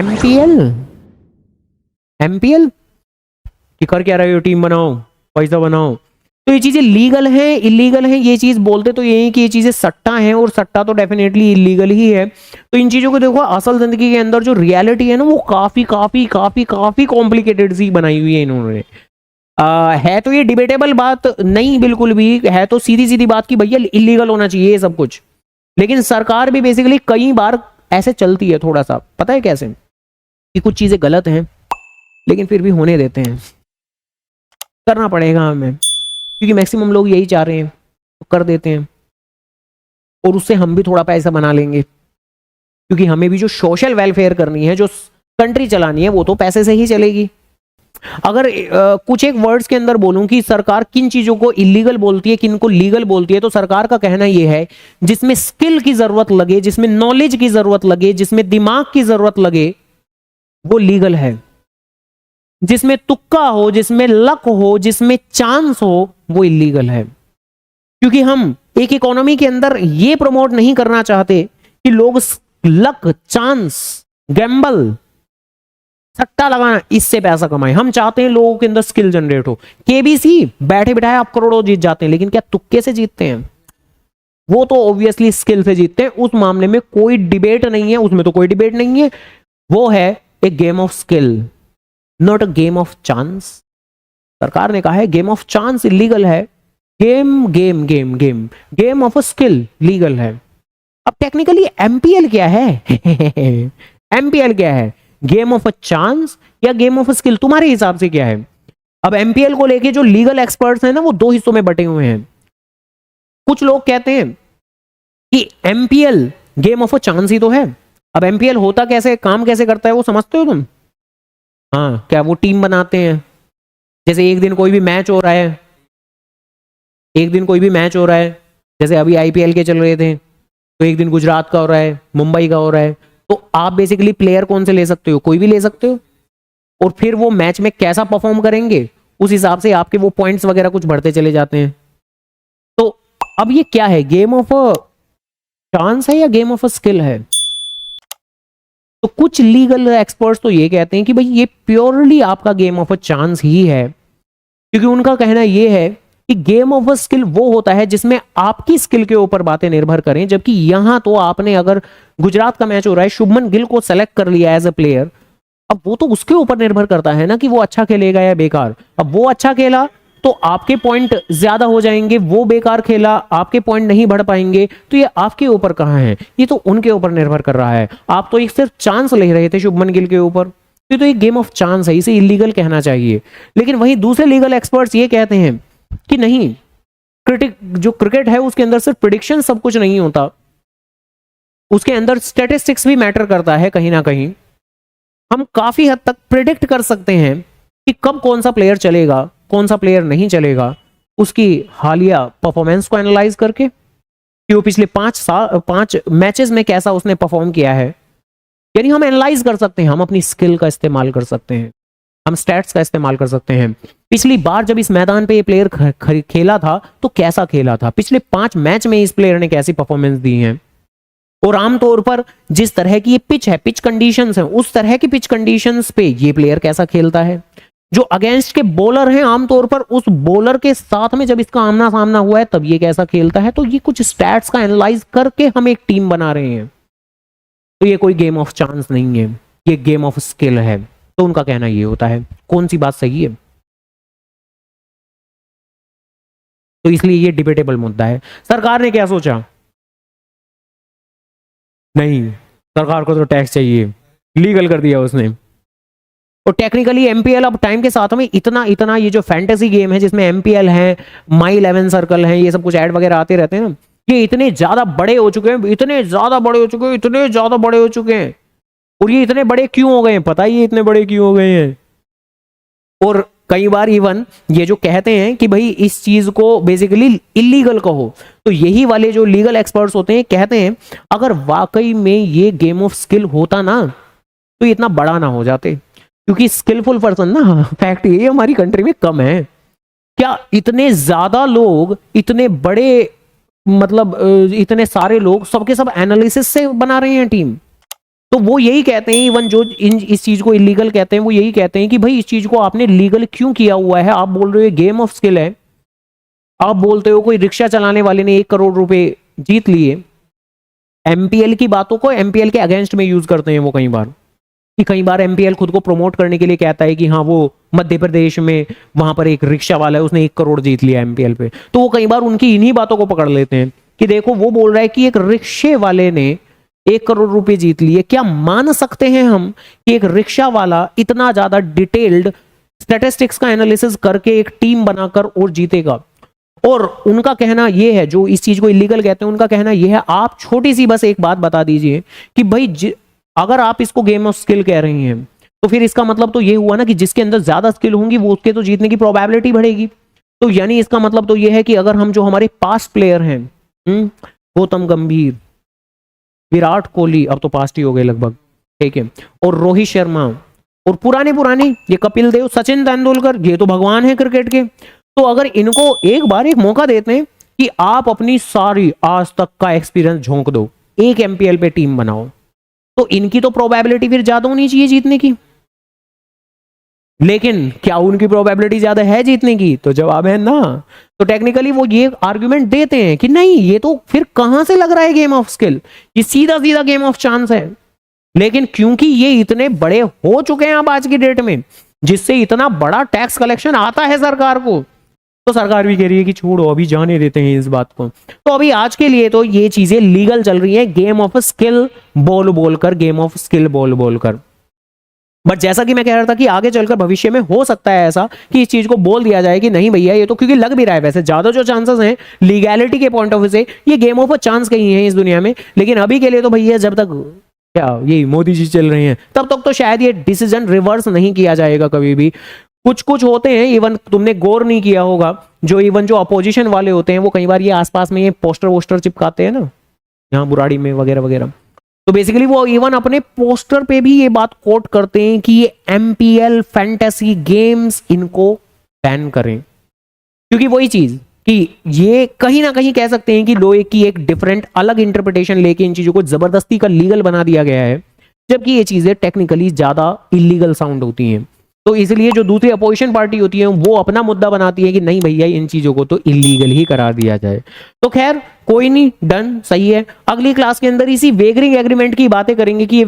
MPL MPL कि कर क्या रहे हो, टीम बनाओ, पैसा बनाओ। तो ये चीजें लीगल हैं इलीगल हैं, ये चीज बोलते तो ये है कि ये चीजें सट्टा हैं, और सट्टा तो डेफिनेटली इलीगल ही है। तो इन चीजों को देखो, असल जिंदगी के अंदर जो रियलिटी है ना, वो काफी काफी काफी काफी कॉम्प्लिकेटेड सी बनाई हुई है इन्होंने। है तो ये डिबेटेबल बात नहीं, बिल्कुल भी है तो सीधी सीधी बात कि भैया इलीगल होना चाहिए ये सब कुछ। लेकिन सरकार भी बेसिकली कई बार ऐसे चलती है थोड़ा सा, पता है कैसे, कि कुछ चीजें गलत हैं लेकिन फिर भी होने देते हैं, करना पड़ेगा हमें, क्योंकि मैक्सिमम लोग यही चाह रहे हैं तो कर देते हैं, और उससे हम भी थोड़ा पैसा बना लेंगे, क्योंकि हमें भी जो सोशल वेलफेयर करनी है, जो कंट्री चलानी है, वो तो पैसे से ही चलेगी। अगर कुछ एक वर्ड्स के अंदर बोलूं कि सरकार किन चीजों को इलीगल बोलती है, किन को लीगल बोलती है, तो सरकार का कहना यह है जिसमें स्किल की जरूरत लगे, जिसमें नॉलेज की जरूरत लगे, जिसमें दिमाग की जरूरत लगे, वो लीगल है। जिसमें तुक्का हो, जिसमें लक हो, जिसमें चांस हो, वो इलीगल है। क्योंकि हम एक इकोनॉमी के अंदर ये प्रमोट नहीं करना चाहते कि लोग लक, चांस, गैम्बल, सट्टा लगाना, इससे पैसा कमाए। हम चाहते हैं लोगों के अंदर स्किल जनरेट हो। केबीसी बैठे बिठाए आप करोड़ों जीत जाते हैं, लेकिन क्या तुक्के से जीतते हैं? वो तो ऑब्वियसली स्किल से जीतते हैं, उस मामले में कोई डिबेट नहीं है, उसमें तो कोई डिबेट नहीं है। वो है एक game of skill, not a game of chance. सरकार ने कहा है गेम ऑफ चांस इलीगल है, game game game game game of a skill legal है। अब टेक्निकली एमपीएल क्या है? एमपीएल क्या है, गेम ऑफ अ चांस या गेम ऑफ अ स्किल? तुम्हारे हिसाब से क्या है? अब एमपीएल को लेके जो लीगल एक्सपर्ट्स हैं ना, वो दो हिस्सों में बटे हुए हैं। कुछ लोग कहते हैं कि MPL game of a chance ही तो है। अब एमपीएल होता कैसे, काम कैसे करता है, वो समझते हो तुम? हाँ, क्या वो टीम बनाते हैं? जैसे एक दिन कोई भी मैच हो रहा है, एक दिन कोई भी मैच हो रहा है, जैसे अभी आईपीएल के चल रहे थे, तो एक दिन गुजरात का हो रहा है, मुंबई का हो रहा है, तो आप बेसिकली प्लेयर कौन से ले सकते हो? कोई भी ले सकते हो, और फिर वो मैच में कैसा परफॉर्म करेंगे उस हिसाब से आपके वो पॉइंट्स वगैरह कुछ बढ़ते चले जाते हैं। तो अब ये क्या है, गेम ऑफ अ चांस है या गेम ऑफ अ स्किल है? तो कुछ लीगल एक्सपर्ट्स तो ये कहते हैं कि भाई ये प्योरली आपका गेम ऑफ अ चांस ही है, क्योंकि उनका कहना ये है कि गेम ऑफ अ स्किल वो होता है जिसमें आपकी स्किल के ऊपर बातें निर्भर करें। जबकि यहां तो आपने, अगर गुजरात का मैच हो रहा है, शुभमन गिल को सेलेक्ट कर लिया एज अ प्लेयर, अब वो तो उसके ऊपर निर्भर करता है ना कि वो अच्छा खेलेगा या बेकार। अब वो अच्छा खेला तो आपके पॉइंट ज्यादा हो जाएंगे, वो बेकार खेला आपके पॉइंट नहीं बढ़ पाएंगे। तो ये आपके ऊपर कहां है, ये तो उनके ऊपर निर्भर कर रहा है। आप तो एक सिर्फ चांस ले रहे थे शुभमन गिल के ऊपर, ये तो एक गेम ऑफ चांस है, इसे इलीगल कहना चाहिए। लेकिन वहीं दूसरे लीगल एक्सपर्ट्स ये कहते हैं कि नहीं, जो क्रिकेट है उसके अंदर सिर्फ प्रिडिक्शन सब कुछ नहीं होता, उसके अंदर स्टैटिस्टिक्स भी मैटर करता है कहीं ना कहीं। हम काफी हद तक प्रिडिक्ट कर सकते हैं कि कब कौन सा प्लेयर चलेगा, कौन सा प्लेयर नहीं चलेगा, उसकी हालिया परफॉर्मेंस को एनालाइज करके कि वो पिछले 5 मैचेस में कैसा उसने परफॉर्म किया है। यानी हम एनालाइज कर सकते हैं, हम अपनी स्किल का इस्तेमाल कर सकते हैं, हम स्टैट्स का इस्तेमाल कर सकते हैं। पिछली बार जब इस मैदान पे ये प्लेयर खेला था तो कैसा खेला था, पिछले 5 मैच में इस प्लेयर ने कैसी परफॉर्मेंस दी है, और आमतौर पर जिस तरह की ये पिच है, पिच कंडीशंस हैं, उस तरह की पिच कंडीशंस पे ये प्लेयर कैसा खेलता है। जो अगेंस्ट के बॉलर हैं, आमतौर पर उस बॉलर के साथ में जब इसका आमना सामना हुआ है तब ये कैसा खेलता है। तो ये कुछ स्टैट्स का एनालाइज करके हम एक टीम बना रहे हैं। तो ये कोई गेम ऑफ चांस नहीं है, ये गेम ऑफ स्किल है। तो उनका कहना ये होता है। कौन सी बात सही है? तो इसलिए ये डिबेटेबल मुद्दा है। सरकार ने क्या सोचा? नहीं, सरकार को तो टैक्स चाहिए, लीगल कर दिया उसने। और टेक्निकली एमपीएल अब टाइम के साथ में इतना इतना, ये जो फैंटेसी गेम है जिसमें एमपीएल है, माई 11 सर्कल है, ये सब कुछ ऐड वगैरह आते रहते हैं ना, ये इतने ज्यादा बड़े हो चुके हैं, इतने ज्यादा बड़े हो चुके हैं, इतने ज्यादा बड़े हो चुके हैं। और ये इतने बड़े क्यों हो गए हैं? पता ही, ये इतने बड़े क्यों हो गए हैं? और कई बार इवन ये जो कहते हैं कि भाई इस चीज को बेसिकली इलीगल कहो, तो यही वाले जो लीगल एक्सपर्ट्स होते हैं कहते हैं अगर वाकई में ये गेम ऑफ स्किल होता ना तो इतना बड़ा ना हो जाते, क्योंकि स्किलफुल पर्सन ना, फैक्ट ये हमारी कंट्री में कम है। क्या इतने ज्यादा लोग, इतने बड़े, मतलब इतने सारे लोग सबके सब एनालिसिस से बना रहे हैं टीम, तो वो यही कहते हैं, इवन जो इस चीज को इलीगल कहते हैं वो यही कहते हैं कि भाई इस चीज को आपने लीगल क्यों किया हुआ है। आप बोल रहे हो गेम ऑफ स्किल है, आप बोलते हो कोई रिक्शा चलाने वाले ने 1 करोड़ रुपए जीत लिए। एमपीएल की बातों को एमपीएल के अगेंस्ट में यूज करते हैं वो कई बार, कि कई बार एमपीएल खुद को प्रमोट करने के लिए कहता है कि हाँ वो मध्य प्रदेश में वहां पर एक रिक्शा वाला है, उसने 1 करोड़ जीत लिया एमपीएल पे। तो वो कई बार उनकी इन्हीं बातों को पकड़ लेते हैं कि देखो वो बोल रहा है कि एक रिक्शे वाले ने 1 करोड़ रुपए जीत लिए। क्या मान सकते हैं हम कि एक रिक्शा वाला इतना ज्यादा डिटेल्ड स्टैटिस्टिक्स का एनालिसिस करके एक टीम बनाकर और जीतेगा? और उनका कहना यह है, जो इस चीज को इलीगल कहते हैं, उनका कहना यह है आप छोटी सी बस एक बात बता दीजिए कि भाई अगर आप इसको गेम ऑफ स्किल कह रही हैं तो फिर इसका मतलब तो ये हुआ ना कि जिसके अंदर ज्यादा स्किल होंगी वो उसके तो जीतने की प्रोबेबिलिटी बढ़ेगी। तो यानी इसका मतलब तो ये है कि अगर हम जो हमारे पास्ट प्लेयर हैं, गौतम गंभीर, विराट कोहली, अब तो पास्ट ही हो गए लगभग, ठीक है, और रोहित शर्मा, और पुराने ये कपिल देव, सचिन तेंदुलकर, ये तो भगवान है क्रिकेट के। तो अगर इनको एक बार एक मौका देते हैं कि आप अपनी सारी आज तक का एक्सपीरियंस झोंक दो, एक एमपीएल पे टीम बनाओ, तो इनकी तो प्रोबेबिलिटी फिर ज्यादा होनी चाहिए जीतने की। लेकिन क्या उनकी प्रोबेबिलिटी ज्यादा है जीतने की? तो जवाब है ना। तो टेक्निकली वो ये आर्गुमेंट देते हैं कि नहीं, ये तो फिर कहां से लग रहा है गेम ऑफ स्किल, ये सीधा सीधा गेम ऑफ चांस है। लेकिन क्योंकि ये इतने बड़े हो चुके हैं अब आज की डेट में, जिससे इतना बड़ा टैक्स कलेक्शन आता है सरकार को, तो सरकार भी कह रही है कि छोड़ो अभी जाने देते हैं इस बात को। तो अभी आज के लिए तो ये चीजें लीगल चल रही है, गेम ऑफ स्किल बोल बोलकर, गेम ऑफ स्किल बोल बोलकर। बट जैसा कि मैं कह रहा था कि आगे चलकर भविष्य में हो सकता है ऐसा कि इस चीज को बोल दिया जाए कि नहीं भैया, ये तो क्योंकि लग भी रहा है वैसे ज्यादा जो चांसेस हैं लीगैलिटी के पॉइंट ऑफ व्यू से, ये गेम ऑफ चांस कहीं है इस दुनिया में। लेकिन अभी के लिए तो भैया जब तक क्या ये मोदी जी चल रहे हैं तब तक तो शायद ये डिसीजन रिवर्स नहीं किया जाएगा कभी भी। कुछ कुछ होते हैं, इवन तुमने गौर नहीं किया होगा, जो इवन जो अपोजिशन वाले होते हैं वो कई बार ये आसपास में ये पोस्टर वोस्टर चिपकाते हैं ना, यहाँ बुराड़ी में वगैरह वगैरह। तो बेसिकली वो इवन अपने पोस्टर पे भी ये बात कोट करते हैं कि ये एमपीएल फैंटेसी गेम्स इनको बैन करें, क्योंकि वही चीज कि ये कहीं ना कहीं कह सकते हैं कि लोए की एक डिफरेंट अलग इंटरप्रिटेशन लेके इन चीजों को जबरदस्ती का लीगल बना दिया गया है, जबकि ये चीजें टेक्निकली ज्यादा इलीगल साउंड होती हैं। तो इसलिए जो दूसरी अपोजिशन पार्टी होती है वो अपना मुद्दा बनाती है कि नहीं भैया इन चीजों को तो इलीगल ही करार दिया जाए। तो खैर कोई नहीं, डन, सही है। अगली क्लास के अंदर इसी वेगरिंग एग्रीमेंट की बातें करेंगे कि ये